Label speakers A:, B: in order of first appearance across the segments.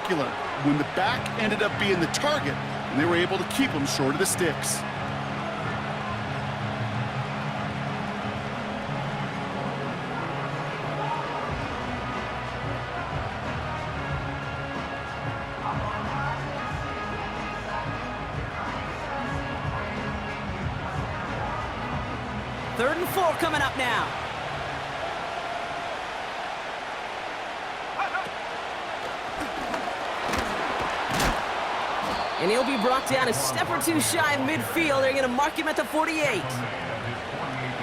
A: spectacular when the back ended up being the target, and they were able to keep him short of the sticks.
B: Third and 4 coming up now. And he'll be brought down a step or two shy of midfield. They're going to mark him at the 48.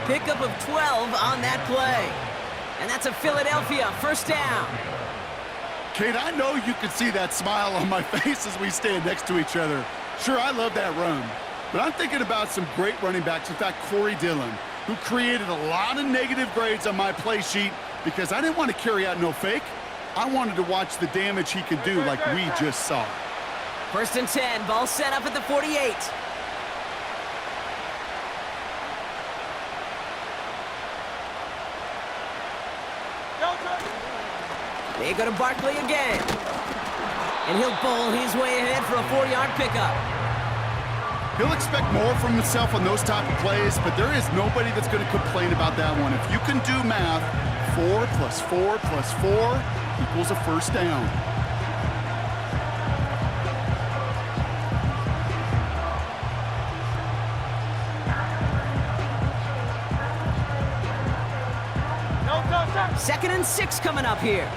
B: Pickup of 12 on that play. And that's a Philadelphia first down.
A: Kate, I know you can see that smile on my face as we stand next to each other. Sure, I love that run. But I'm thinking about some great running backs. In fact, Corey Dillon, who created a lot of negative grades on my play sheet because I didn't want to carry out no fake. I wanted to watch the damage he could do like we just saw.
B: First and 10, ball set up at the 48. They go to Barkley again. And he'll bowl his way ahead for a 4-yard pickup.
A: He'll expect more from himself on those type of plays, but there is nobody that's going to complain about that one. If you can do math, 4 plus 4 plus 4 equals a first down.
B: Second and 6 coming up here.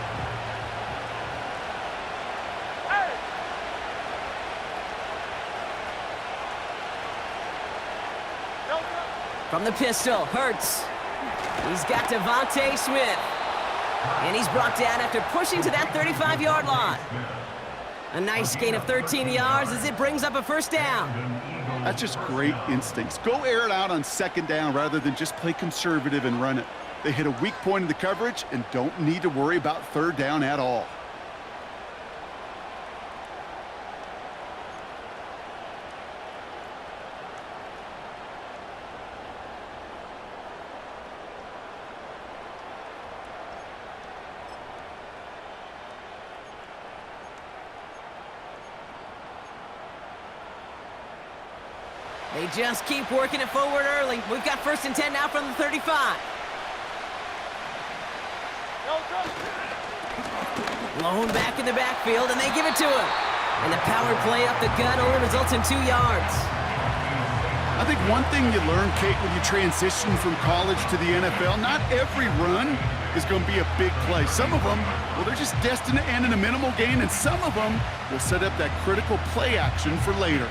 B: From the pistol, Hurts. He's got Devontae Smith. And he's brought down after pushing to that 35-yard line. A nice gain of 13 yards as it brings up a first down.
A: That's just great instincts. Go air it out on second down rather than just play conservative and run it. They hit a weak point in the coverage and don't need to worry about third down at all.
B: They just keep working it forward early. We've got first and 10 now from the 35. Lone back in the backfield, and they give it to him. And the power play up the gut only results in 2 yards.
A: I think one thing you learn, Kate, when you transition from college to the NFL, not every run is going to be a big play. Some of them, well, they're just destined to end in a minimal gain, and some of them will set up that critical play action for later.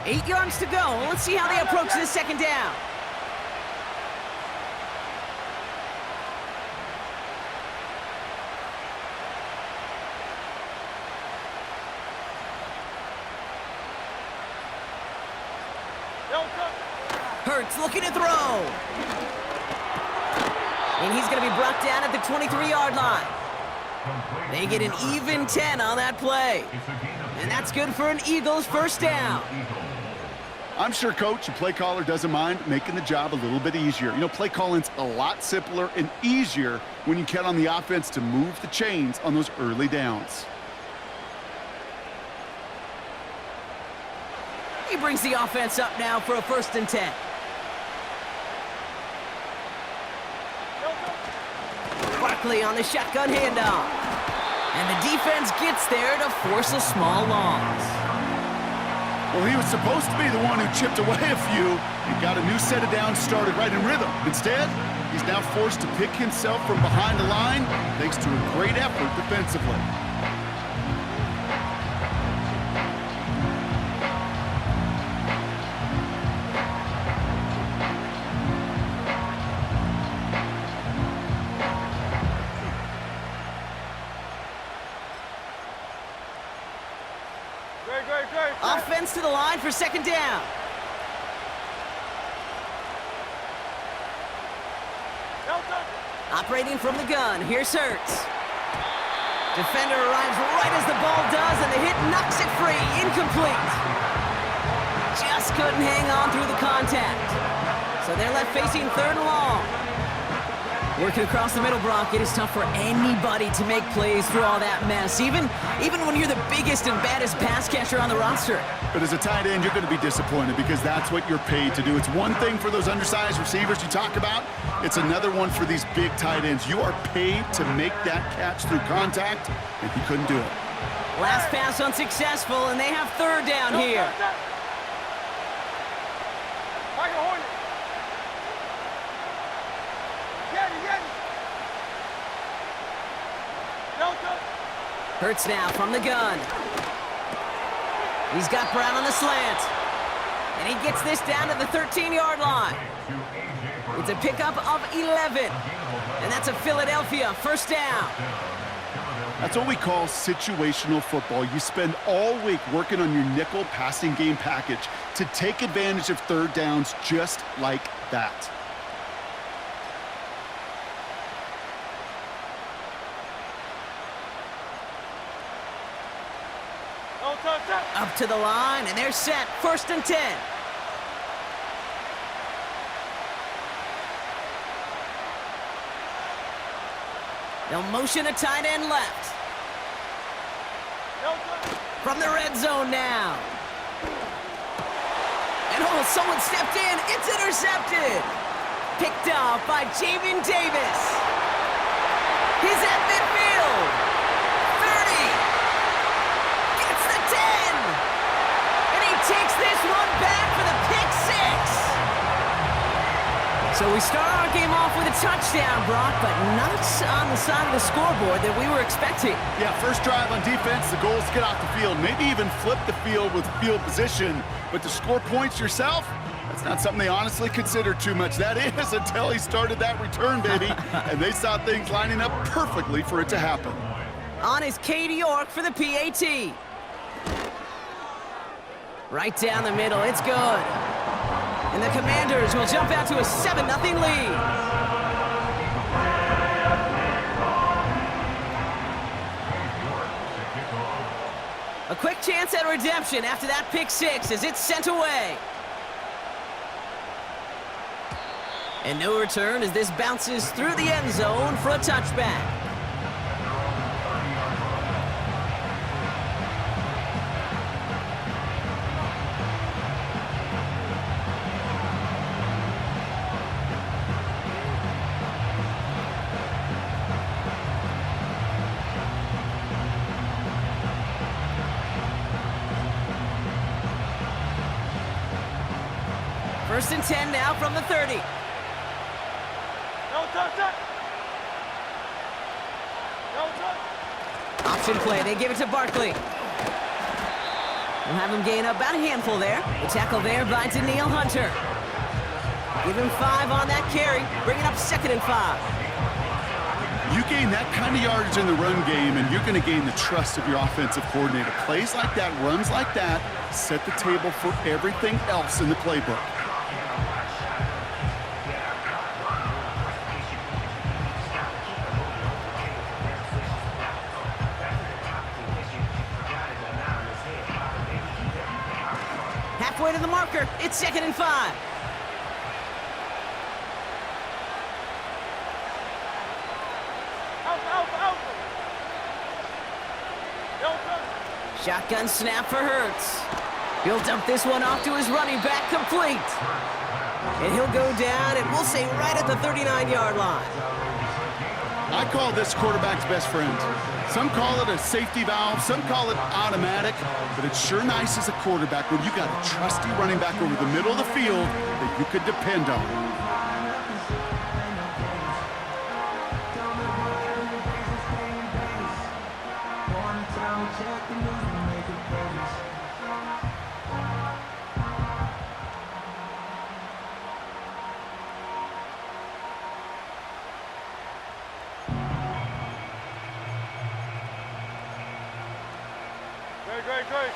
B: Eight yards to go. Let's see how they approach this second down. Hurts looking to throw. And he's going to be brought down at the 23-yard line. They get an even 10 on that play. And that's good for an Eagles first down.
A: I'm sure, Coach, the play caller doesn't mind making the job a little bit easier. You know, play calling's a lot simpler and easier when you count on the offense to move the chains on those early downs.
B: He brings the offense up now for a first and 10. Barkley on the shotgun handoff. And the defense gets there to force a small loss.
A: Well, he was supposed to be the one who chipped away a few and got a new set of downs started right in rhythm. Instead, he's now forced to pick himself from behind the line thanks to a great effort defensively.
B: Offense to the line for second down. Operating from the gun, here's Hurts. Defender arrives right as the ball does, and the hit knocks it free. Incomplete. just couldn't hang on through the contact. So they're left facing 3rd and long. Working across the middle, Brock, it is tough for anybody to make plays through all that mess, even when you're the biggest and baddest pass catcher on the roster.
A: But as a tight end, you're going to be disappointed because that's what you're paid to do. It's one thing for those undersized receivers you talk about. It's another one for these big tight ends. You are paid to make that catch through contact, and he couldn't do it.
B: Last pass unsuccessful, and they have 3rd down here. Hurts now from the gun. He's got Brown on the slant. And he gets this down to the 13-yard line. It's a pickup of 11. And that's a Philadelphia 1st down.
A: That's what we call situational football. You spend all week working on your nickel passing game package to take advantage of 3rd downs just like that.
B: Up to the line, and they're set. 1st and 10. They'll motion a tight end left. From the red zone now. And oh, someone stepped in. It's intercepted. Picked off by Jamin Davis. He's at midfield. 30. Gets the 10. And he takes this one back for the pick 6. So we start our game off with a touchdown, Brock, but not on the side of the scoreboard that we were expecting.
A: Yeah, first drive on defense, the goal is to get off the field, maybe even flip the field with field position. But to score points yourself, that's not something they honestly consider too much. That is until he started that return, baby. And they saw things lining up perfectly for it to happen.
B: On is Katie York for the PAT. Right down the middle, it's good. And the Commanders will jump out to a 7-0 lead. A quick chance at redemption after that pick 6 as it's sent away. And no return as this bounces through the end zone for a touchback. First and 10 now from the 30. Option play, they give it to Barkley. We'll have him gain about a handful there. The tackle there by Danielle Hunter. Give him 5 on that carry, bring it up 2nd and 5.
A: You gain that kind of yardage in the run game, and you're going to gain the trust of your offensive coordinator. Plays like that, runs like that, set the table for everything else in the playbook.
B: Halfway to the marker, it's 2nd and 5. Shotgun snap for Hurts. He'll dump this one off to his running back, complete. And he'll go down, and we'll say right at the 39-yard line.
A: I call this quarterback's best friend. Some call it a safety valve, some call it automatic, but it's sure nice as a quarterback when you got a trusty running back over the middle of the field that you could depend on.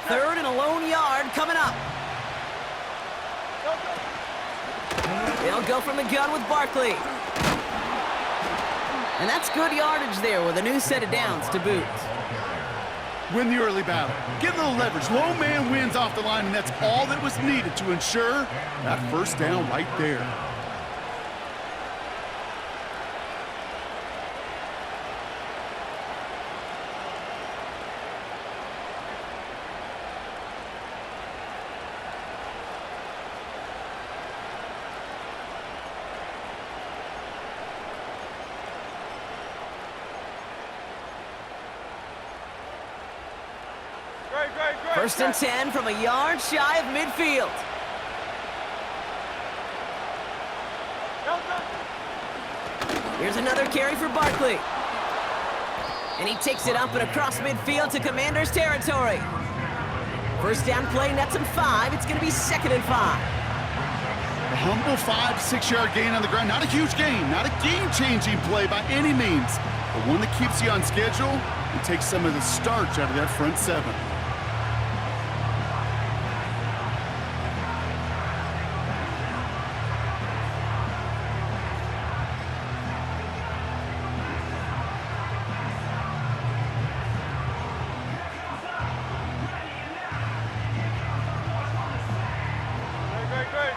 B: Third and a lone yard coming up. They'll go from the gun with Barkley. And that's good yardage there with a new set of downs to boot.
A: win the early battle. Get a little leverage. Low man wins off the line, and that's all that was needed to ensure that first down right there.
B: First and 10 from a yard shy of midfield. Here's another carry for Barkley. And he takes it up and across midfield to Commanders territory. First down play, nets him 5. It's going to be 2nd and 5.
A: A humble 5-6 yard gain on the ground. Not a huge gain, not a game-changing play by any means, but one that keeps you on schedule and takes some of the starch out of that front 7.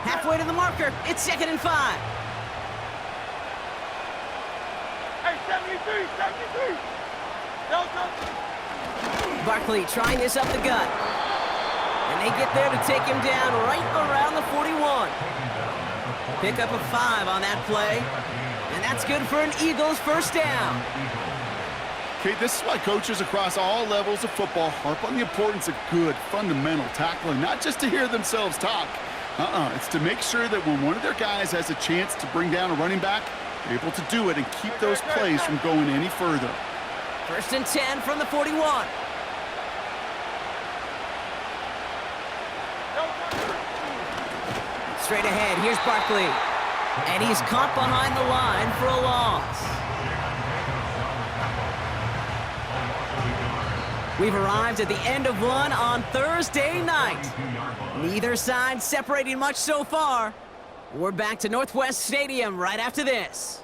B: Halfway to the marker. It's 2nd and 5.
C: Hey, 73, 73.
B: Barkley trying this up the gut. And they get there to take him down right around the 41. Pick up a 5 on that play. And that's good for an Eagles first down.
A: Okay, this is why coaches across all levels of football harp on the importance of good, fundamental tackling, not just to hear themselves talk. It's to make sure that when one of their guys has a chance to bring down a running back, they're able to do it and keep those plays from going any further.
B: First and 10 from the 41. Straight ahead, here's Barkley. And he's caught behind the line for a loss. We've arrived at the end of one on Thursday night. Neither side separating much so far. We're back to Northwest Stadium right after this.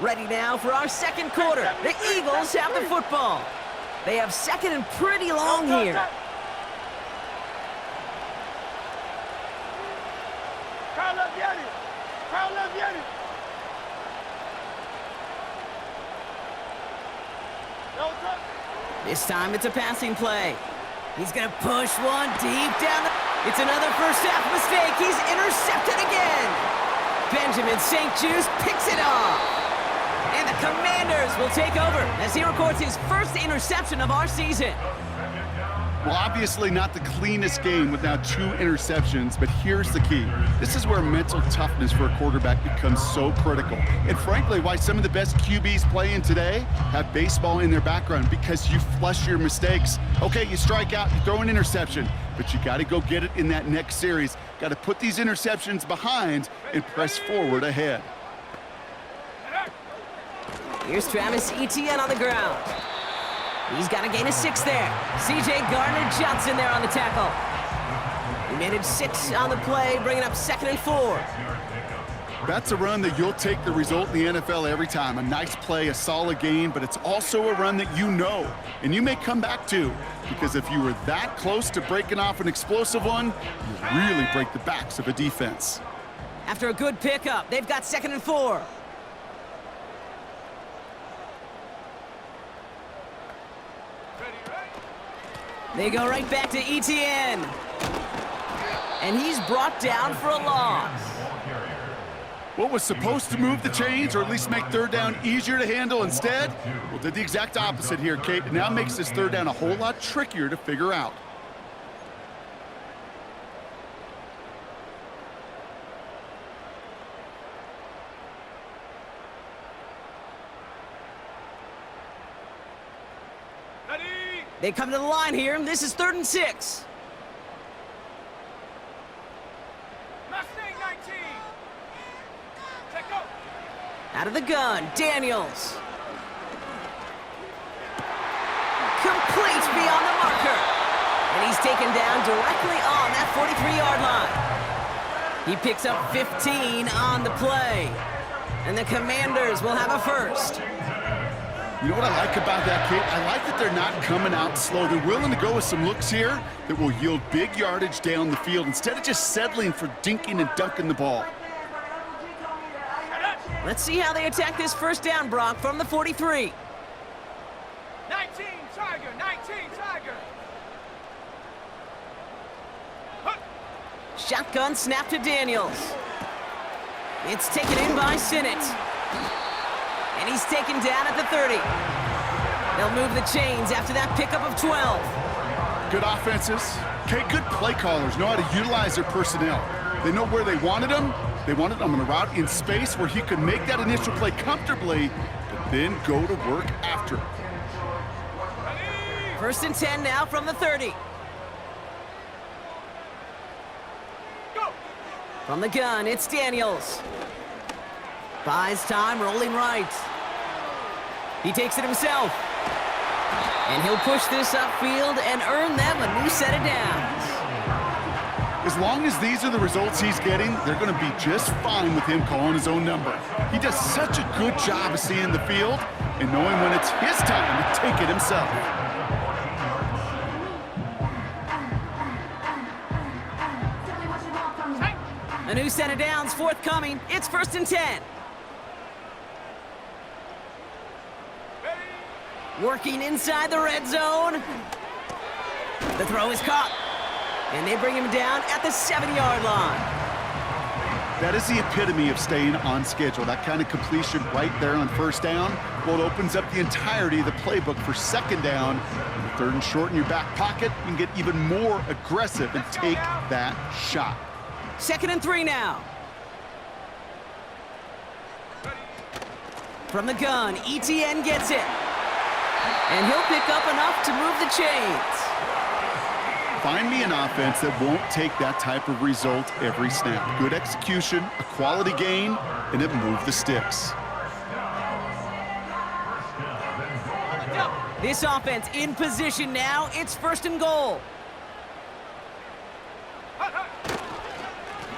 B: Ready now for our second quarter. The Eagles have the football. They have 2nd and pretty long here. This time it's a passing play. He's going to push one deep down the... It's another first half mistake. He's intercepted again. Benjamin St-Juste picks it off. And the Commanders will take over as he records his first interception of our season.
A: Well, obviously not the cleanest game with now 2 interceptions, but here's the key. This is where mental toughness for a quarterback becomes so critical. And frankly, why some of the best QBs playing today have baseball in their background, because you flush your mistakes. Okay, you strike out, you throw an interception, but you got to go get it in that next series. Got to put these interceptions behind and press forward ahead.
B: Here's Travis Etienne on the ground. He's got a gain of 6 there. C.J. Gardner-Johnson there on the tackle. He managed 6 on the play, bringing up 2nd and 4.
A: That's a run that you'll take the result in the NFL every time. A nice play, a solid game, but it's also a run that you know, and you may come back to, because if you were that close to breaking off an explosive one, you really break the backs of a defense.
B: After a good pickup, they've got 2nd and 4. They go right back to Etienne. And he's brought down for a loss.
A: What was supposed to move the chains, or at least make 3rd down easier to handle instead, well, did the exact opposite here, Kate. It now makes this 3rd down a whole lot trickier to figure out.
B: They come to the line here. This is 3rd and 6.
C: Mustang
B: Out of the gun, Daniels. Complete beyond the marker. And he's taken down directly on that 43-yard line. He picks up 15 on the play. And the Commanders will have a first.
A: You know what I like about that, Kate? I like that they're not coming out slow. They're willing to go with some looks here that will yield big yardage down the field instead of just settling for dinking and dunking the ball.
B: Let's see how they attack this first down, Brock, from the 43.
C: 19 Tiger, 19 Tiger.
B: Shotgun snap to Daniels. It's taken in by Sinnott. And he's taken down at the 30. They'll move the chains after that pickup of 12.
A: Good offenses. Okay, good play callers know how to utilize their personnel. They know where they wanted them. They wanted them on a route in space where he could make that initial play comfortably, but then go to work after.
B: First and 10 now from the 30.
C: Go.
B: From the gun, it's Daniels. Buys time, rolling right. He takes it himself. And he'll push this upfield and earn them a new set of downs.
A: As long as these are the results he's getting, they're going to be just fine with him calling his own number. He does such a good job of seeing the field and knowing when it's his time to take it himself.
B: A new set of downs forthcoming. It's first and 10. Working inside the red zone. The throw is caught. And they bring him down at the 7-yard line.
A: That is the epitome of staying on schedule. That kind of completion right there on first down. Well, it opens up the entirety of the playbook for second down. And third and short in your back pocket, you can get even more aggressive and take that shot.
B: Second and 3 now. From the gun, ETN gets it. And he'll pick up enough to move the chains.
A: Find me an offense that won't take that type of result every snap. Good execution, a quality gain, and it moved the sticks.
B: This offense in position now. It's first and goal.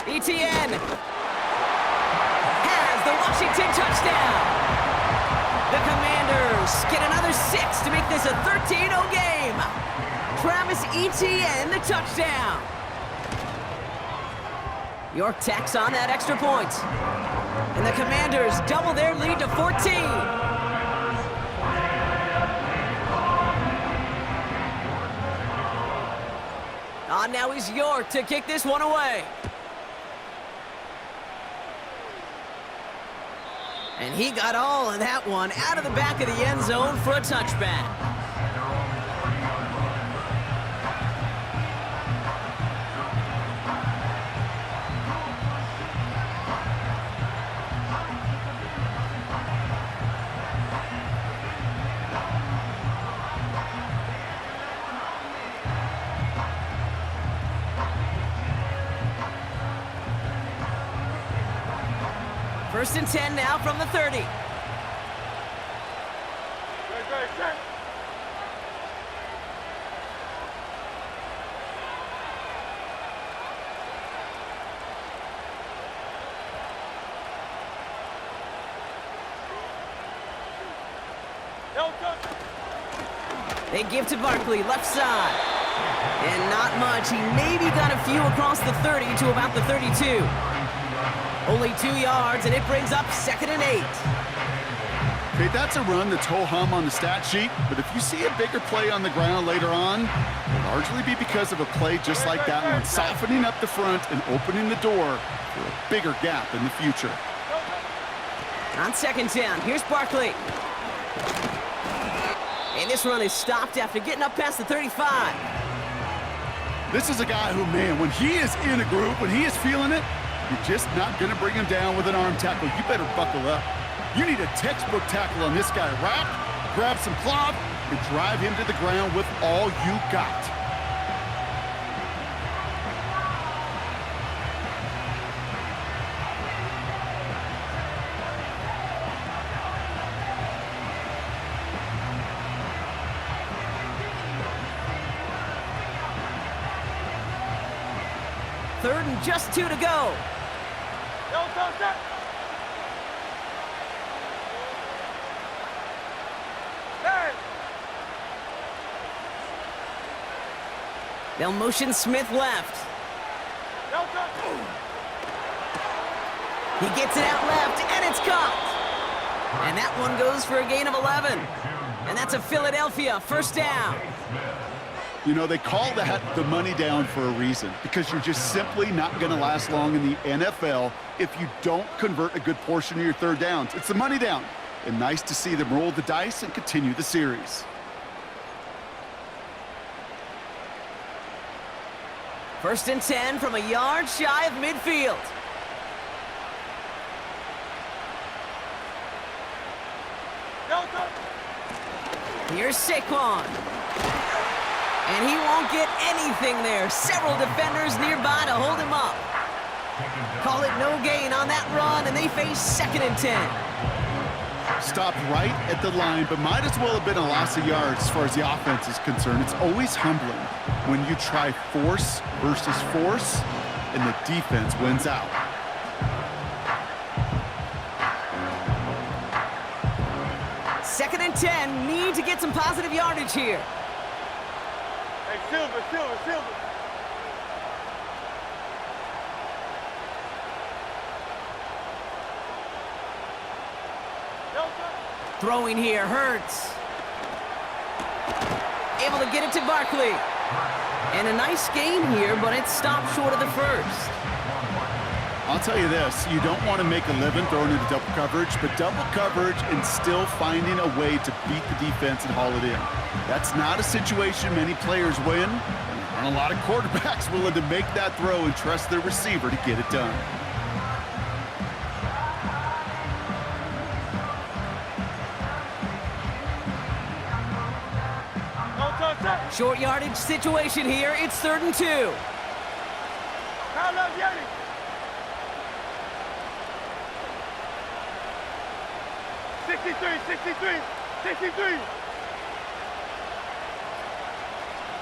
B: ETN has the Washington touchdown. The Commanders get another 6 to make this a 13-0 game. Travis Etienne, the touchdown. York tacks on that extra point. And the Commanders double their lead to 14. On now is York to kick this one away. And he got all of that one out of the back of the end zone for a touchback. First and 10 now from the 30.
C: Good, set.
B: They give to Barkley, left side. And not much. He maybe got a few across the 30 to about the 32. Only 2 yards, and it brings up second and 8.
A: Okay, that's a run that's ho-hum on the stat sheet, but if you see a bigger play on the ground later on, it'll largely be because of a play just like that one, softening up the front and opening the door for a bigger gap in the future.
B: On second down, here's Barkley. And this run is stopped after getting up past the 35.
A: This is a guy who, man, when he is in a groove, when he is feeling it, you're just not going to bring him down with an arm tackle. You better buckle up. You need a textbook tackle on this guy. Wrap, grab some cloth, and drive him to the ground with all you got.
B: 3rd and just 2 to go.
C: Delta, set. Hey.
B: They'll motion Smith left.
C: Delta.
B: He gets it out left, and it's caught. And that one goes for a gain of 11. And that's a Philadelphia first down.
A: You know, they call that the money down for a reason, because you're just simply not going to last long in the NFL if you don't convert a good portion of your 3rd downs. It's the money down. And nice to see them roll the dice and continue the series.
B: First and 10 from a yard shy of midfield.
C: Delta.
B: Here's Saquon. And he won't get anything there. Several defenders nearby to hold him up. Call it no gain on that run, and they face 2nd and 10.
A: Stopped right at the line, but might as well have been a loss of yards as far as the offense is concerned. It's always humbling when you try force versus force, and the defense wins out.
B: Second and 10, need to get some positive yardage here.
C: Hey, Silver, Silver, Silver. Delta.
B: Throwing here, Hurts. Able to get it to Barkley. And a nice gain here, but it stopped short of the first.
A: I'll tell you this, you don't want to make a living throwing into double coverage, but double coverage and still finding a way to beat the defense and haul it in. That's not a situation many players win, and a lot of quarterbacks willing to make that throw and trust their receiver to get it done.
C: Delta, set.
B: Short yardage situation here. It's 3rd and 2.
C: Pound up, Yeti. Sixty-three.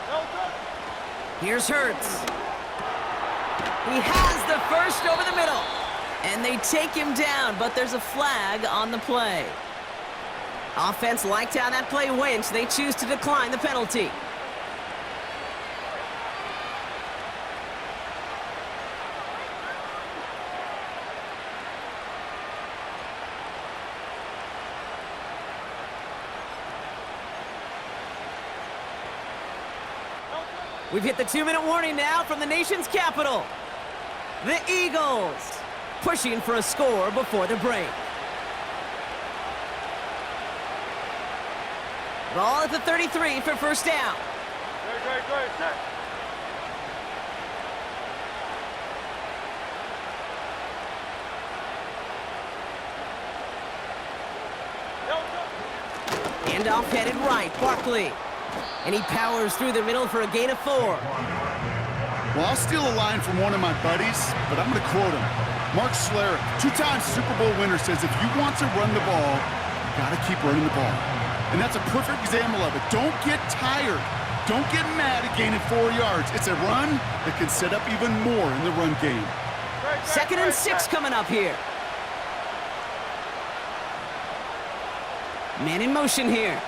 C: Delta.
B: Here's Hurts. He has the first over the middle. And they take him down, but there's a flag on the play. Offense liked how that play went. They choose to decline the penalty. We've hit the 2-minute warning now from the nation's capital. The Eagles pushing for a score before the break. Ball at the 33 for first down.
C: Great, set. Delta.
B: Handoff headed right, Barkley. And he powers through the middle for a gain of 4.
A: Well, I'll steal a line from one of my buddies, but I'm going to quote him. Mark Schlereth, 2-time Super Bowl winner, says if you want to run the ball, you got to keep running the ball. And that's a perfect example of it. Don't get tired. Don't get mad at gaining 4 yards. It's a run that can set up even more in the run game.
B: Second and 6 coming up here. Man in motion here.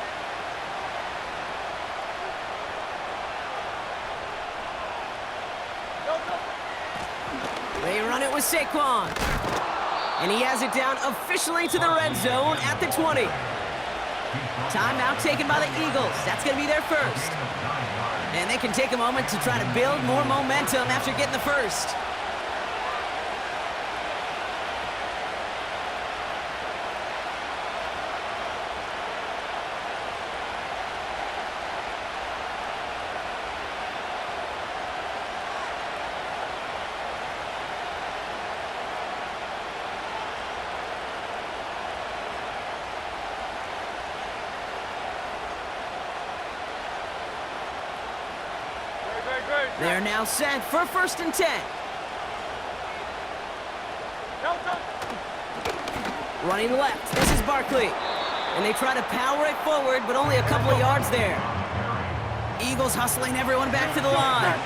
B: They run it with Saquon. And he has it down officially to the red zone at the 20. Timeout taken by the Eagles. That's going to be their first. And they can take a moment to try to build more momentum after getting the first. They're now set for first and 10. Running left, this is Barkley. And they try to power it forward, but only a couple of yards there. Eagles hustling everyone back to the line.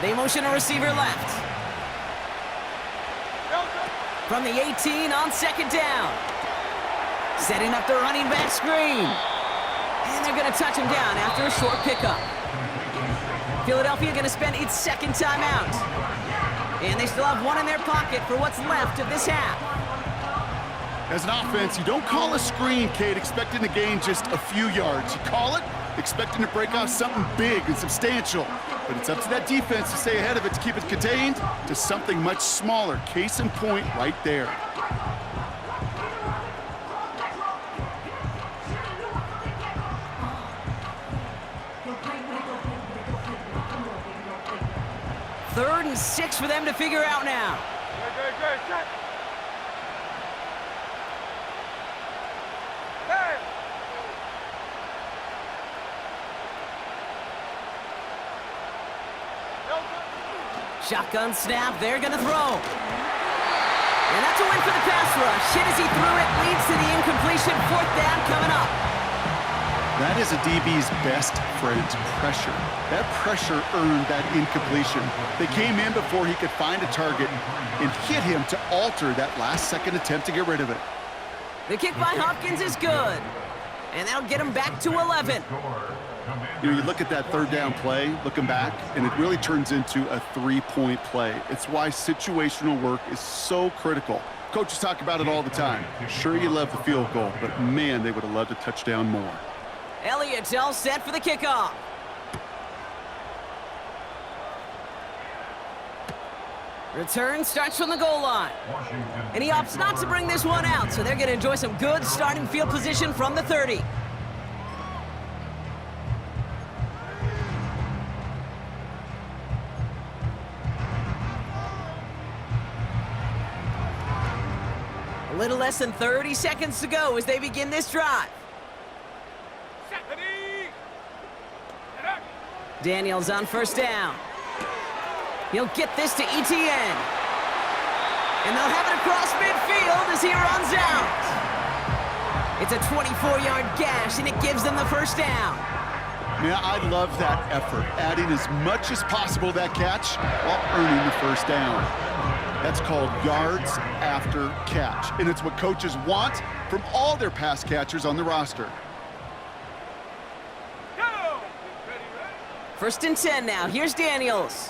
B: They motion a receiver left. From the 18 on second down. Setting up the running back screen. And they're going to touch him down after a short pickup. Philadelphia going to spend its second timeout. And they still have one in their pocket for what's left of this half.
A: As an offense, you don't call a screen, Cade, expecting to gain just a few yards. You call it expecting to break off something big and substantial. But it's up to that defense to stay ahead of it, to keep it contained to something much smaller. Case in point right there.
B: Third and 6 for them to figure out now.
C: Great, check. Hey!
B: Shotgun snap, they're gonna throw. And that's a win for the pass rush. Hit as he threw it, leads to the incompletion. Fourth down coming up.
A: That is a DB's best friend, pressure. That pressure earned that incompletion. They came in before he could find a target and hit him to alter that last-second attempt to get rid of it.
B: The kick by Hopkins is good. And that'll get him back to 11.
A: You know, you look at that third down play, looking back, and it really turns into a three-point play. It's why situational work is so critical. Coaches talk about it all the time. Sure, you love the field goal, but man, they would have loved a touchdown more.
B: Elliott's all set for the kickoff. Return starts from the goal line. And he opts not to bring this one out, so they're going to enjoy some good starting field position from the 30. A little less than 30 seconds to go as they begin this drive. Daniels on first down. He'll get this to ETN. And they'll have it across midfield as he runs out. It's a 24-yard gash, and it gives them the first down.
A: Man, I love that effort, adding as much as possible to that catch while earning the first down. That's called yards after catch, and it's what coaches want from all their pass catchers on the roster.
B: First and 10 now. Here's Daniels.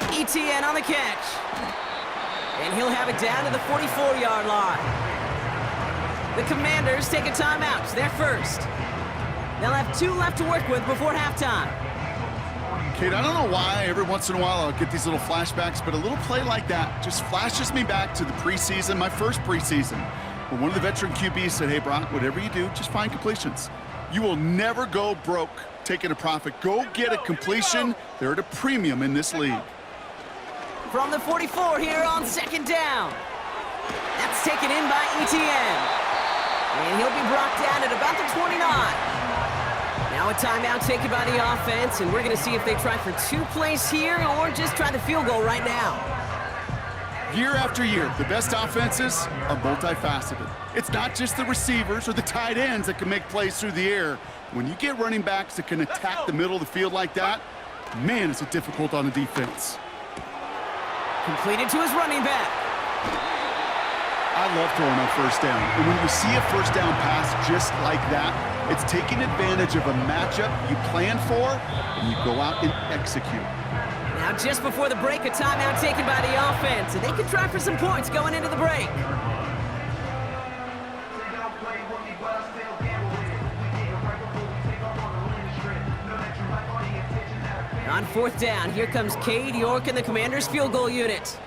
B: ETN on the catch. And he'll have it down to the 44-yard line. The Commanders take a timeout. They're first. They'll have 2 left to work with before halftime.
A: Kate, I don't know why every once in a while I'll get these little flashbacks, but a little play like that just flashes me back to the preseason, my first preseason, where one of the veteran QBs said, hey, Brock, whatever you do, just find completions. You will never go broke taking a profit. Go get a completion. They're at a premium in this league.
B: From the 44 here on second down. That's taken in by ETN. And he'll be brought down at about the 29. Now a timeout taken by the offense, and we're going to see if they try for 2 plays here or just try the field goal right now.
A: Year after year, the best offenses are multifaceted. It's not just the receivers or the tight ends that can make plays through the air. When you get running backs that can attack the middle of the field like that, man, it's difficult on the defense.
B: Completed to his running back.
A: I love throwing on first down. And when you see a first down pass just like that, it's taking advantage of a matchup you plan for, and you go out and execute.
B: Now just before the break, a timeout taken by the offense, and they can try for some points going into the break. On fourth down, here comes Cade York and the Commanders' field goal unit.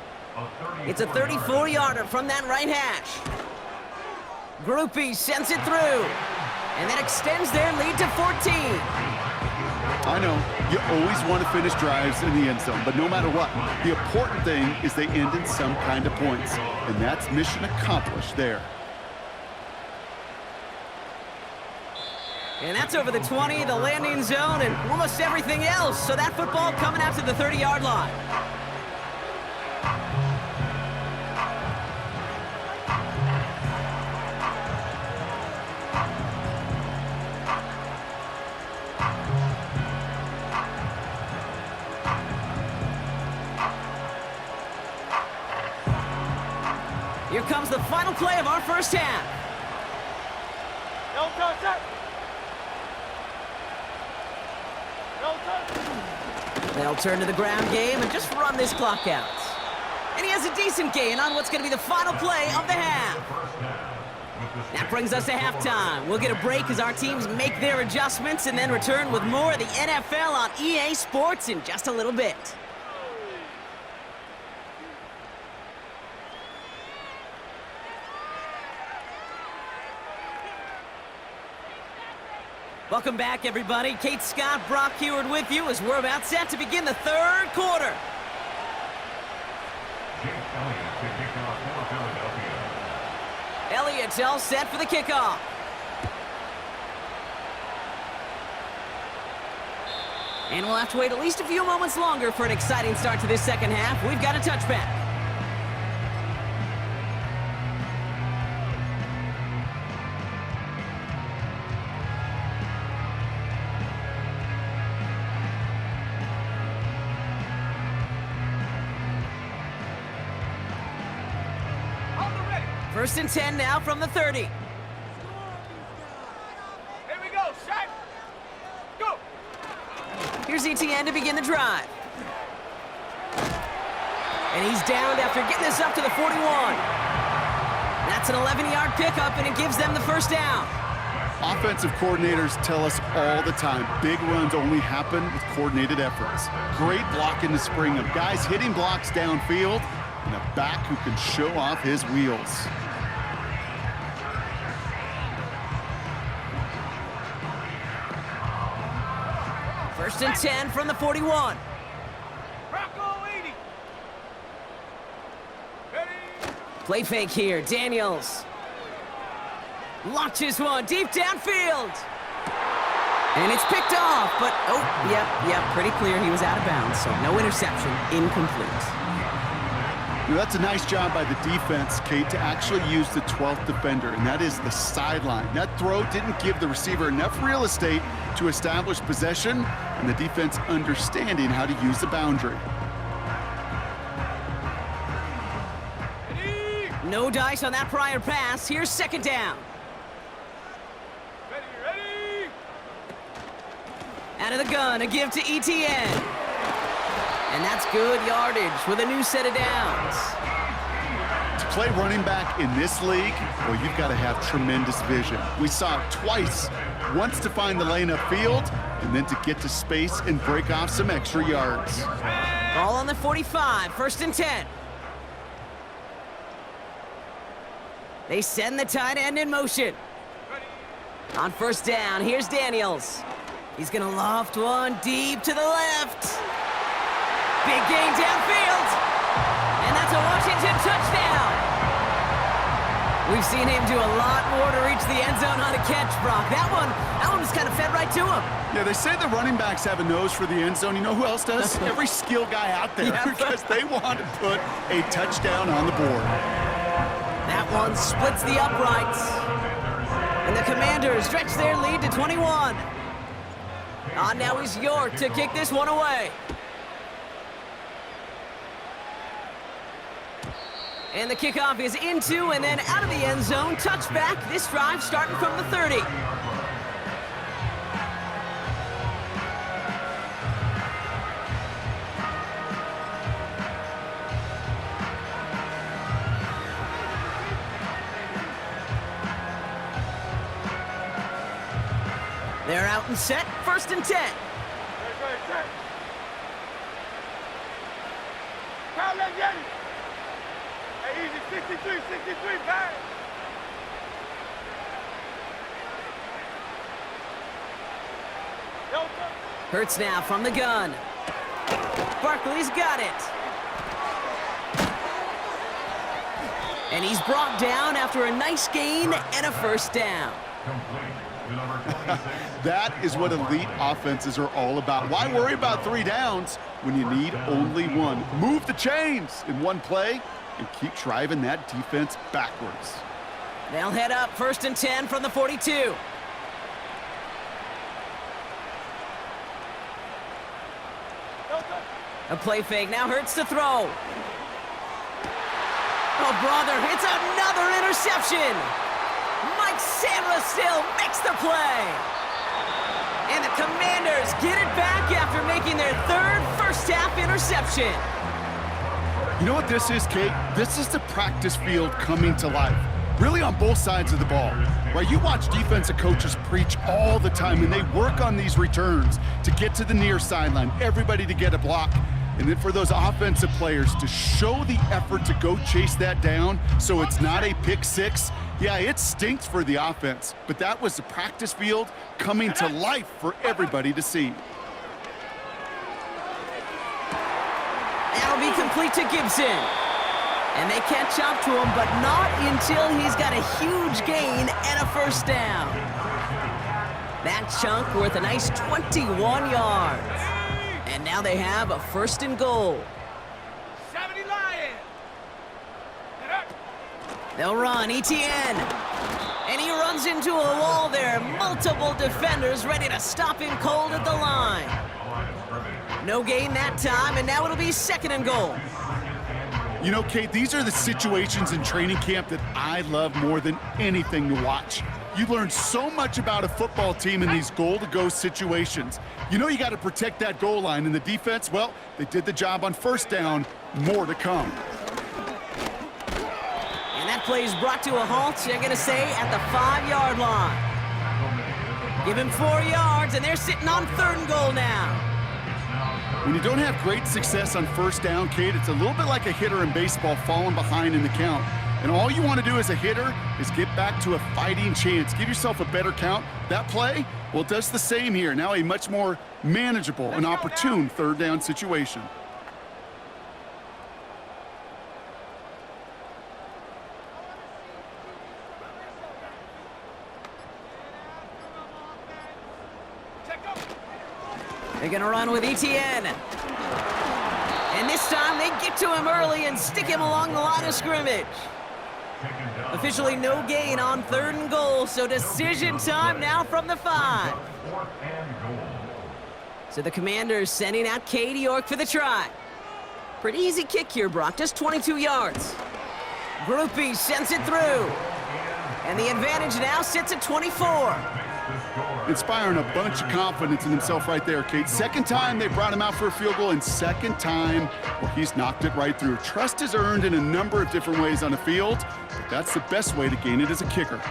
B: It's a 34-yarder from that right hash. Groupie sends it through, and that extends their lead to 14.
A: I know, you always want to finish drives in the end zone, but no matter what, the important thing is they end in some kind of points, and that's mission accomplished there.
B: And that's over the 20, the landing zone, and almost everything else. So that football coming out to the 30-yard line. Here comes the final play of our first half.
C: No touch, set. No touch.
B: They'll turn to the ground game and just run this clock out. And he has a decent gain on what's going to be the final play of the half. That brings us to halftime. We'll get a break as our teams make their adjustments and then return with more of the NFL on EA Sports in just a little bit. Welcome back, everybody. Kate Scott, Brock Heward with you as we're about set to begin the third quarter. Elliott's all set for the kickoff. And we'll have to wait at least a few moments longer for an exciting start to this second half. We've got a touchback. First and 10 now from the 30.
C: Here we go, set. Go.
B: Here's ETN to begin the drive. And he's downed after getting this up to the 41. That's an 11-yard pickup, and it gives them the first down.
A: Offensive coordinators tell us all the time, big runs only happen with coordinated efforts. Great block in the spring of guys hitting blocks downfield and a back who can show off his wheels.
B: First and 10 from the 41.
C: Rocco 80. Ready.
B: Play fake here, Daniels. Launches one deep downfield. And it's picked off, but, oh, yep, pretty clear he was out of bounds, so no interception, incomplete.
A: You know, that's a nice job by the defense, Kate, to actually use the 12th defender, and that is the sideline. That throw didn't give the receiver enough real estate to establish possession, and the defense understanding how to use the boundary.
B: No dice on that prior pass. Here's second down.
C: Ready.
B: Out of the gun, a give to ETN. And that's good yardage with a new set of downs.
A: To play running back in this league, well, you've got to have tremendous vision. We saw it twice, once to find the lane upfield, and then to get to space and break off some extra yards.
B: Ball on the 45, first and 10. They send the tight end in motion. On first down, here's Daniels. He's gonna loft one deep to the left. Big gain downfield. And that's a Washington touchdown. We've seen him do a lot more to reach the end zone on a catch, Brock. That one was kind of fed right to him.
A: Yeah, they say the running backs have a nose for the end zone. You know who else does? Every skill guy out there, because they want to put a touchdown on the board.
B: That one splits the uprights. And the Commanders stretch their lead to 21. Now is York to kick this one away. And the kickoff is into and then out of the end zone. Touchback, this drive starting from the 30. They're out and set, first and 10.
C: Ready, set. Crowd, let's get it. Hey, easy, 63, back. Yo,
B: Hurts now from the gun. Barkley's got it. And he's brought down after a nice gain and a first down.
A: That is what elite offenses are all about. Why worry about 3 downs when you need only one? Move the chains in one play and keep driving that defense backwards.
B: They'll head up first and 10 from the 42. A play fake now Hurts to throw. Oh, brother, it's another interception. Mike Sandra still makes the play. And the Commanders get it back after making their third first-half interception.
A: You know what this is, Kate? This is the practice field coming to life. Really on both sides of the ball. Right? You watch defensive coaches preach all the time, and they work on these returns to get to the near sideline, everybody to get a block. And then for those offensive players to show the effort to go chase that down so it's not a pick six, yeah, it stinks for the offense. But that was the practice field coming to life for everybody to see.
B: That'll be complete to Gibson. And they catch up to him, but not until he's got a huge gain and a first down. That chunk worth a nice 21 yards. And now they have a first and goal.
C: 70 Lions.
B: They'll run, Etienne. And he runs into a wall there. Multiple defenders ready to stop him cold at the line. No gain that time, and now it'll be second and goal.
A: You know, Kate, these are the situations in training camp that I love more than anything to watch. You learn so much about a football team in these goal-to-go situations. You know you got to protect that goal line, and the defense, well, they did the job on first down. More to come.
B: And that play is brought to a halt, they're going to say, at the 5-yard line. Give him 4 yards, and they're sitting on third and goal now.
A: When you don't have great success on first down, Kate, it's a little bit like a hitter in baseball falling behind in the count. And all you want to do as a hitter is get back to a fighting chance. Give yourself a better count. That play, well, it does the same here. Now a much more manageable and opportune third down situation.
B: They're going to run with Etienne. And this time they get to him early and stick him along the line of scrimmage. Officially no gain on third and goal, so decision time now from the 5. So the Commanders sending out Katie York for the try. Pretty easy kick here, Brock, just 22 yards. Groupie sends it through. And the advantage now sits at 24.
A: Inspiring a bunch of confidence in himself right there, Kate. Second time they brought him out for a field goal, and second time, well, he's knocked it right through. Trust is earned in a number of different ways on the field, but that's the best way to gain it as a kicker.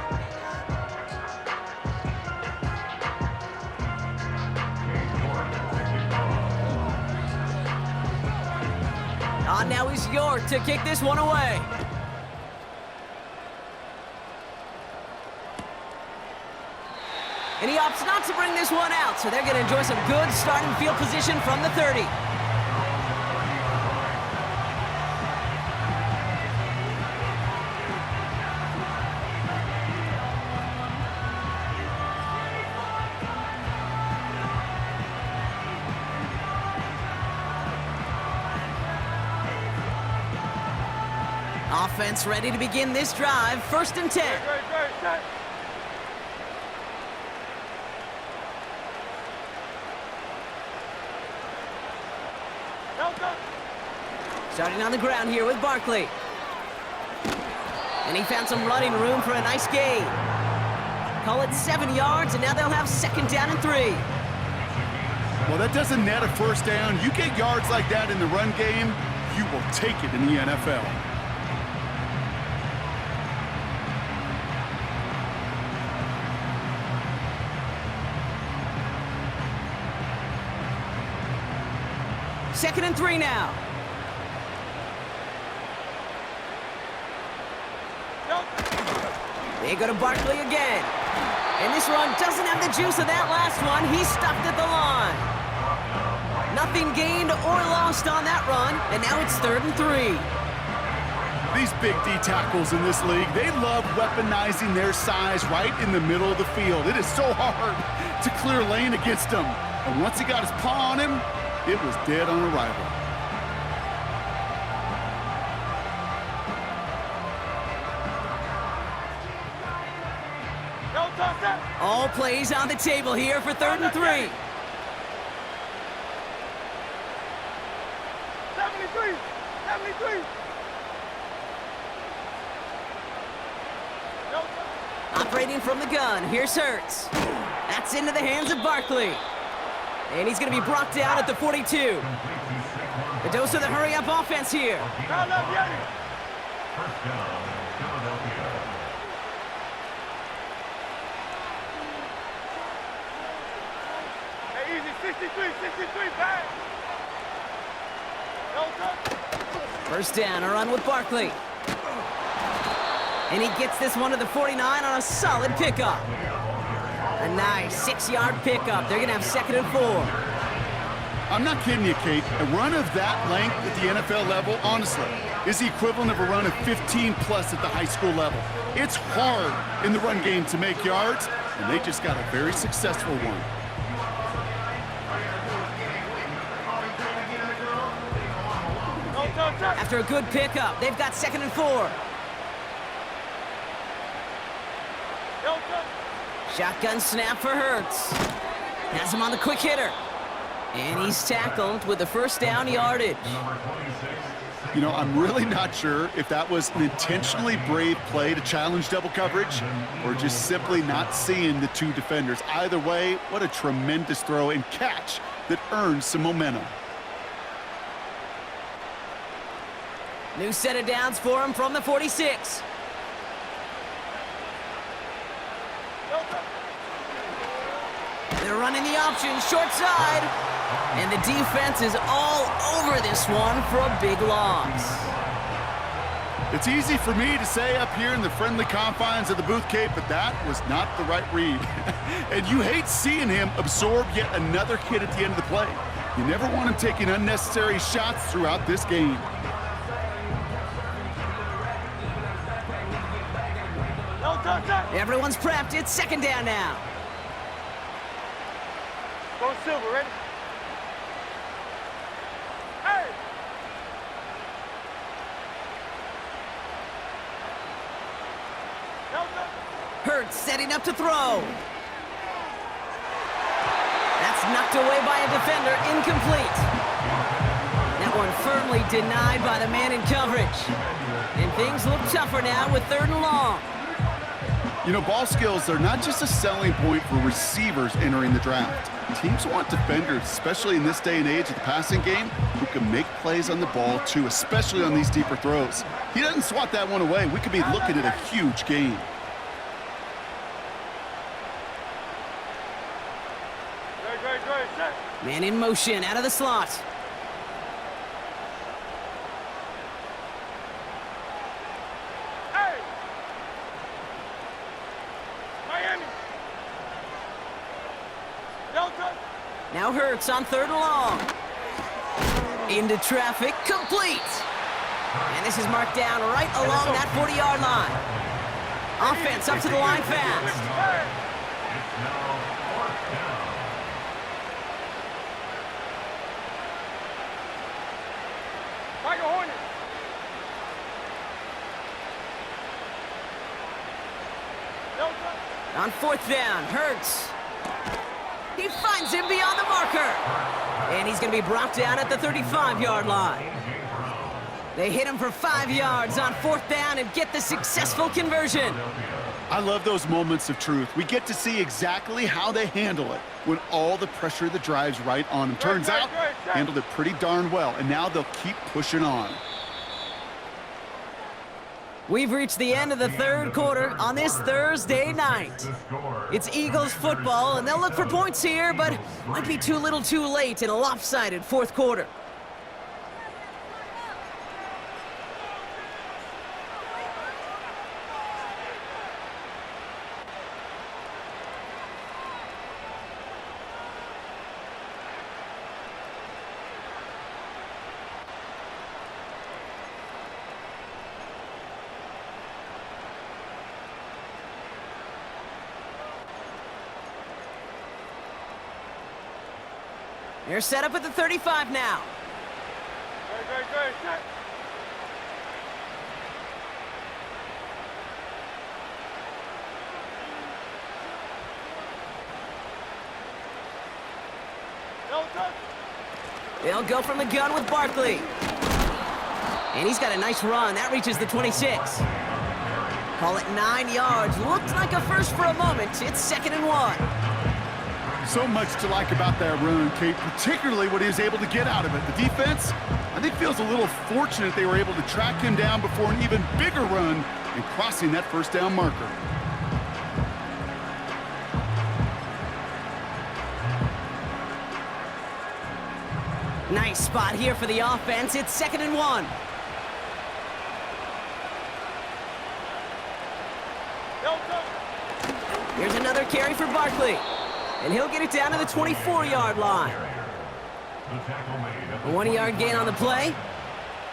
B: On now is York to kick this one away. And he opts not to bring this one out, so they're going to enjoy some good starting field position from the 30. Offense ready to begin this drive, 1st and 10.
C: Great.
B: Starting on the ground here with Barkley. And he found some running room for a nice gain. Call it 7 yards, and now they'll have 2nd down and 3.
A: Well, that doesn't net a first down. You get yards like that in the run game, you will take it in the NFL.
B: Second and 3 now. They go to Barkley again. And this one doesn't have the juice of that last one. He's stuffed at the line. Nothing gained or lost on that run, and now it's 3rd and 3.
A: These big D tackles in this league, they love weaponizing their size right in the middle of the field. It is so hard to clear lane against him. And once he got his paw on him, it was dead on arrival.
B: All plays on the table here for 3rd and 3.
C: 73.
B: Operating from the gun, here's Hurts. That's into the hands of Barkley. And he's going to be brought down at the 42. The dose of the hurry-up offense here.
C: Foul up, Yanni. Hey, easy, 63, back. No touch.
B: First down, a run with Barkley. And he gets this one to the 49 on a solid pickup. A nice 6-yard pickup. They're going to have 2nd and 4.
A: I'm not kidding you, Kate. A run of that length at the NFL level, honestly, is the equivalent of a run of 15-plus at the high school level. It's hard in the run game to make yards, and they just got a very successful one.
C: No touch.
B: After a good pickup, they've got 2nd and 4.
C: No touch.
B: Shotgun snap for Hurts. Has him on the quick hitter. And he's tackled with the first down yardage.
A: You know, I'm really not sure if that was an intentionally brave play to challenge double coverage or just simply not seeing the two defenders. Either way, what a tremendous throw and catch that earns some momentum.
B: New set of downs for him from the 46.
C: No touch.
B: They're running the option, short side. And the defense is all over this one for a big loss.
A: It's easy for me to say up here in the friendly confines of the Booth Cape, but that was not the right read. And you hate seeing him absorb yet another hit at the end of the play. You never want him taking unnecessary shots throughout this game.
C: No touch.
B: Everyone's prepped. It's 2nd down now.
C: Go Silver, ready? Hey! No touch.
B: Hurts setting up to throw. That's knocked away by a defender, incomplete. That one firmly denied by the man in coverage. And things look tougher now with 3rd and long.
A: You know, ball skills are not just a selling point for receivers entering the draft. Teams want defenders, especially in this day and age of the passing game, who can make plays on the ball too, especially on these deeper throws. He doesn't swat that one away. We could be looking at a huge game.
C: Great, set.
B: Man in motion, out of the slot.
C: Hey! Miami! No touch.
B: Now Hurts on 3rd and long. Into traffic, complete. And this is marked down right along that 40-yard line. Offense up to the line fast.
C: Hey! Tiger Hornet. No touch.
B: On 4th down, Hurts. He finds him beyond the marker. And he's going to be brought down at the 35-yard line. They hit him for 5 yards on 4th down and get the successful conversion.
A: I love those moments of truth. We get to see exactly how they handle it when all the pressure of the drive's right on them. Turns out, handled it pretty darn well, and now they'll keep pushing on.
B: We've reached the end of the 3rd quarter on this Thursday night. It's Eagles football, and they'll look for points here, but might be too little too late in a lopsided 4th quarter. They're set up at the 35 now.
C: Great, set. No touch.
B: They'll go from the gun with Barkley. And he's got a nice run. That reaches the 26. Call it 9 yards. Looked like a first for a moment. It's 2nd and 1.
A: So much to like about that run, Kate, particularly what he was able to get out of it. The defense, I think, feels a little fortunate they were able to track him down before an even bigger run and crossing that first down marker.
B: Nice spot here for the offense. It's 2nd and 1. Here's another carry for Barkley. And he'll get it down to the 24-yard line. A 1-yard gain on the play.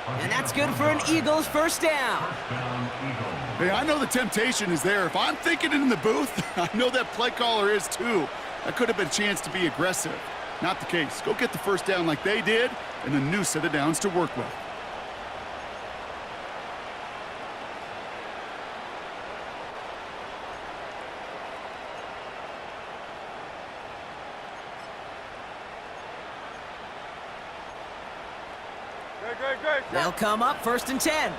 B: And that's good for an Eagles first down.
A: Hey, I know the temptation is there. If I'm thinking it in the booth, I know that play caller is too. That could have been a chance to be aggressive. Not the case. Go get the first down like they did, and a new set of downs to work with.
C: Good.
B: They'll come up 1st and 10.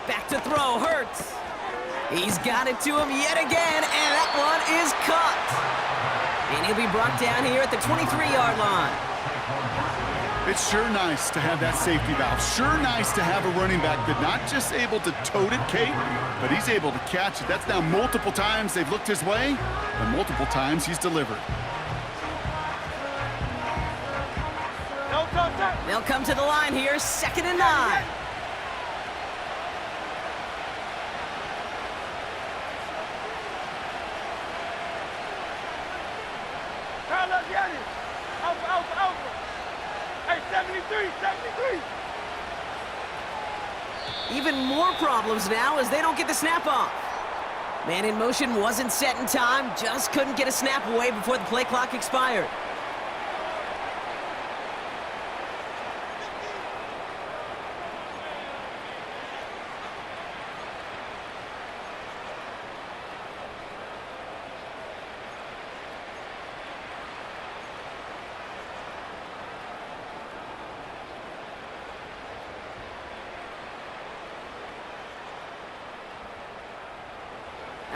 B: Back to throw, Hurts. He's got it to him yet again, and that one is caught. And he'll be brought down here at the 23-yard line.
A: It's sure nice to have that safety valve. Sure nice to have a running back that not just able to tote it, Kate, but he's able to catch it. That's now multiple times they've looked his way, and multiple times he's delivered.
B: They'll come to the line here, 2nd and 9.
C: Alpha. Hey, 73.
B: Even more problems now as they don't get the snap off. Man in motion wasn't set in time, just couldn't get a snap away before the play clock expired.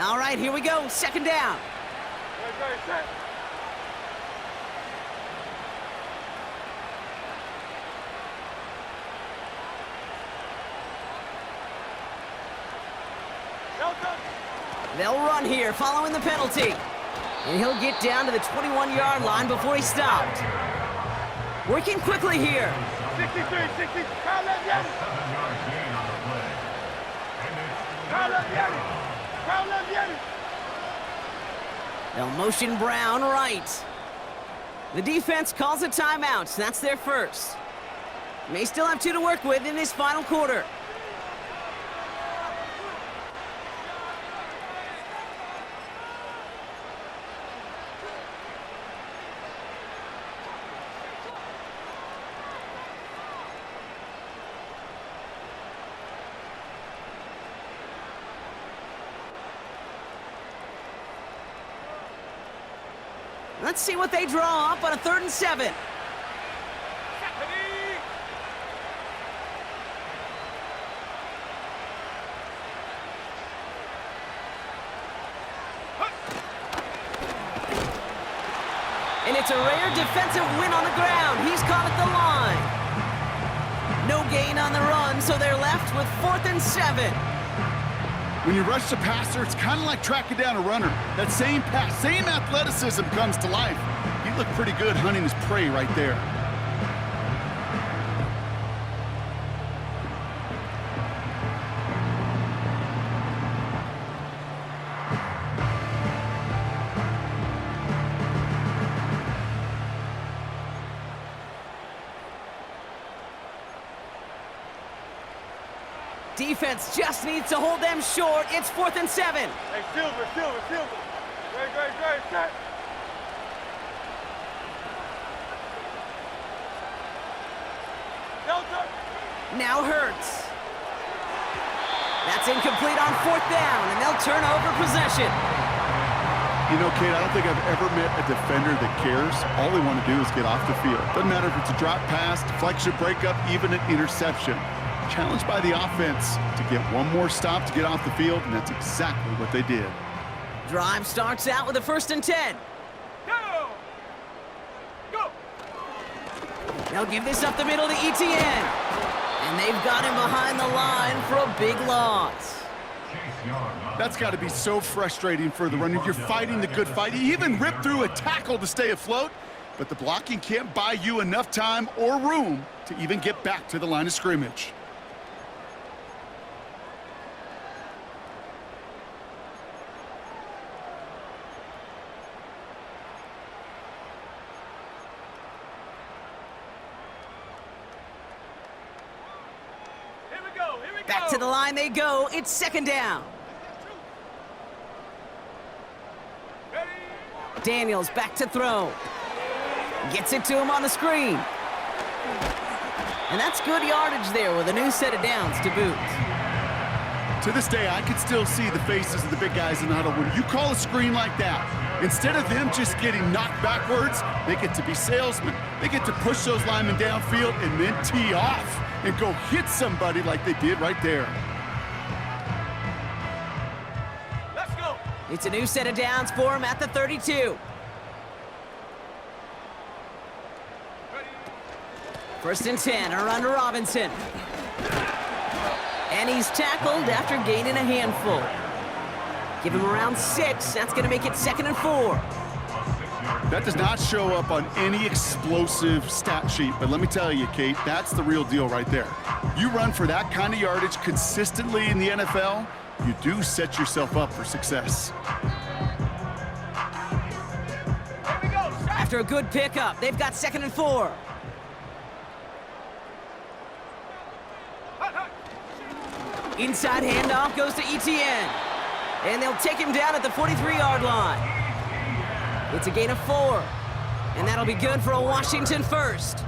B: All right, here we go, 2nd down.
C: Set.
B: They'll run here following the penalty. And he'll get down to the 21-yard line before he stopped. Working quickly here.
C: 63. Kyle Leviani.
B: They'll motion Brown right. The defense calls a timeout. That's their first. May still have 2 to work with in this final quarter. Let's see what they draw up on a 3rd and 7. And it's a rare defensive win on the ground. He's caught at the line. No gain on the run, so they're left with 4th and 7.
A: When you rush the passer, it's kind of like tracking down a runner. That same pass, same athleticism comes to life. He looked pretty good hunting his prey right there.
B: Defense just needs to hold them short. It's 4th and 7.
C: Hey, Silver. Great. Set. Delta.
B: Now Hurts. That's incomplete on 4th down, and they'll turn over possession.
A: You know, Kate, I don't think I've ever met a defender that cares. All they want to do is get off the field. Doesn't matter if it's a drop pass, deflection, breakup, even an interception. Challenged by the offense to get one more stop to get off the field, and that's exactly what they did.
B: Drive starts out with a 1st and 10.
C: Go! Go!
B: They'll give this up the middle to Etienne. And they've got him behind the line for a big loss.
A: That's got to be so frustrating for the runner. You're fighting the good fight. You even rip through a tackle to stay afloat, but the blocking can't buy you enough time or room to even get back to the line of scrimmage.
B: Back to the line they go. It's 2nd down. Daniels back to throw. Gets it to him on the screen. And that's good yardage there with a new set of downs to boot.
A: To this day, I can still see the faces of the big guys in the huddle. When you call a screen like that, instead of them just getting knocked backwards, they get to be salesmen. They get to push those linemen downfield and then tee off and go hit somebody like they did right there.
C: Let's go!
B: It's a new set of downs for him at the 32. First and 10, a run to Robinson. And he's tackled after gaining a handful. Give him around 6. That's going to make it 2nd and 4.
A: That does not show up on any explosive stat sheet, but let me tell you, Kate, that's the real deal right there. You run for that kind of yardage consistently in the NFL, you do set yourself up for success.
B: After a good pickup, they've got 2nd and 4. Inside handoff goes to Etienne. And they'll take him down at the 43-yard line. It's a gain of 4. And that'll be good for a Washington first.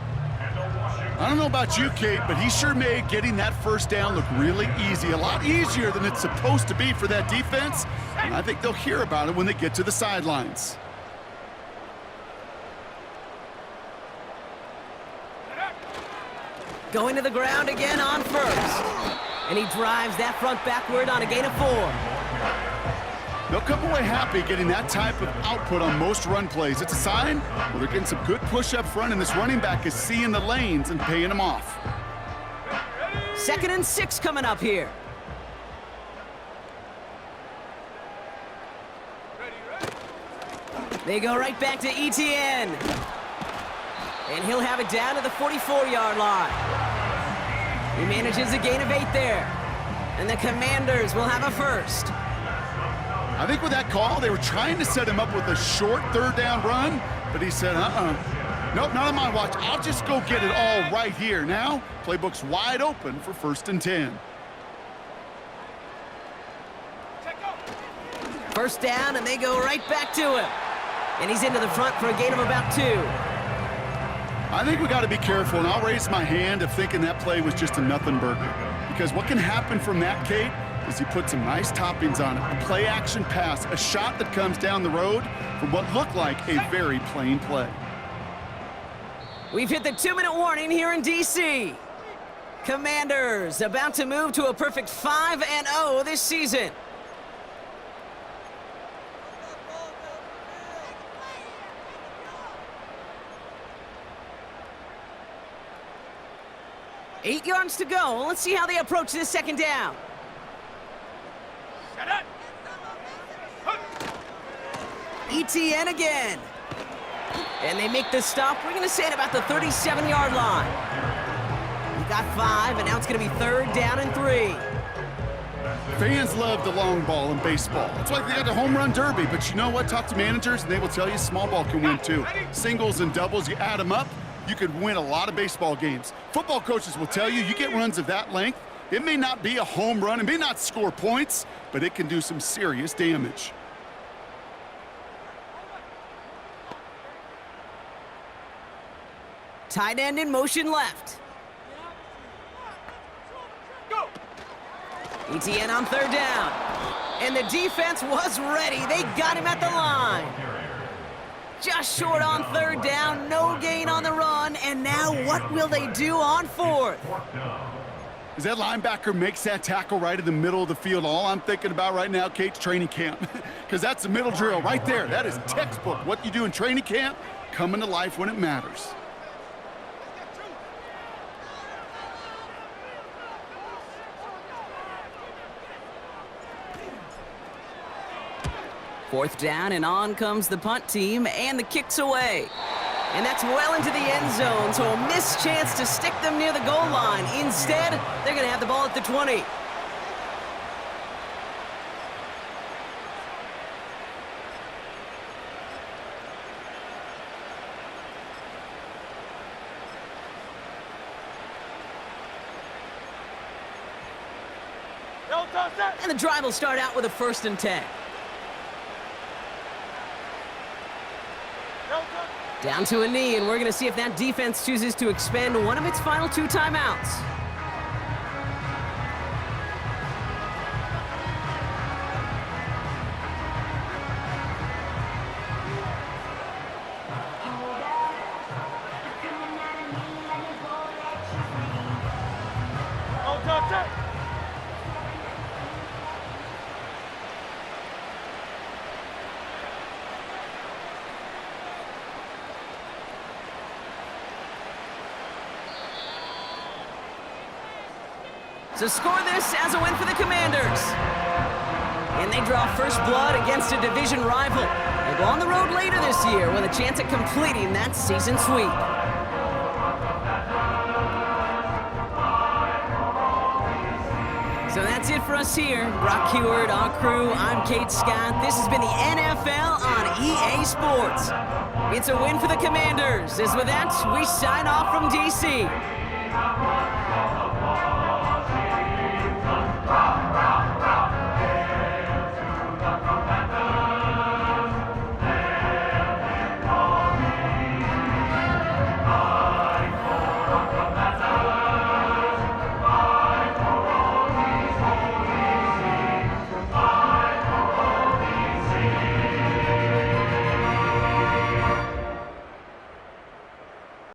A: I don't know about you, Kate, but he sure made getting that first down look really easy. A lot easier than it's supposed to be for that defense. And I think they'll hear about it when they get to the sidelines.
B: Going to the ground again on 1st. And he drives that front backward on a gain of 4.
A: They'll come away happy getting that type of output on most run plays. It's a sign where they're getting some good push up front, and this running back is seeing the lanes and paying them off.
B: 2nd and 6 coming up here. They go right back to Etienne. And he'll have it down to the 44-yard line. He manages a gain of 8 there. And the Commanders will have a first.
A: I think with that call, they were trying to set him up with a short 3rd down run, but he said, nope, not on my watch. I'll just go get it all right here. Now, playbook's wide open for 1st and 10.
B: First down, and they go right back to him. And he's into the front for a gain of about 2.
A: I think we got to be careful, and I'll raise my hand of thinking that play was just a nothing burger. Because what can happen from that, Kate, is he put some nice toppings on it. A play-action pass, a shot that comes down the road from what looked like a very plain play.
B: We've hit the 2-minute warning here in D.C. Commanders about to move to a perfect 5-0 this season. Eight yards to go. Let's see how they approach this 2nd down. Etienne again. And they make the stop. We're going to say at about the 37-yard line. We got 5, and now it's going to be 3rd down and 3.
A: Fans love the long ball in baseball. It's like they got the home run derby, but you know what? Talk to managers, and they will tell you small ball can win too. Singles and doubles, you add them up, you could win a lot of baseball games. Football coaches will tell you, you get runs of that length, it may not be a home run, it may not score points, but it can do some serious damage.
B: Tight end in motion left.
C: Go!
B: Etienne on 3rd down. And the defense was ready. They got him at the line. Just short on third down, no gain on the run, and now what will they do on fourth?
A: As that linebacker makes that tackle right in the middle of the field, all I'm thinking about right now, Kate's training camp. Because that's the middle drill right there. That is textbook. What you do in training camp, coming to life when it matters.
B: Fourth down, and on comes the punt team, and the kick's away. And that's well into the end zone, so a missed chance to stick them near the goal line. Instead, they're going to have the ball at the 20. And the drive will start out with a 1st and 10. Down to a knee, and we're going to see if that defense chooses to expend one of its final 2 timeouts. So score this as a win for the Commanders. And they draw first blood against a division rival. They'll go on the road later this year with a chance at completing that season sweep. So that's it for us here. Brock Huard, our crew, I'm Kate Scott. This has been the NFL on EA Sports. It's a win for the Commanders. As with that, we sign off from DC.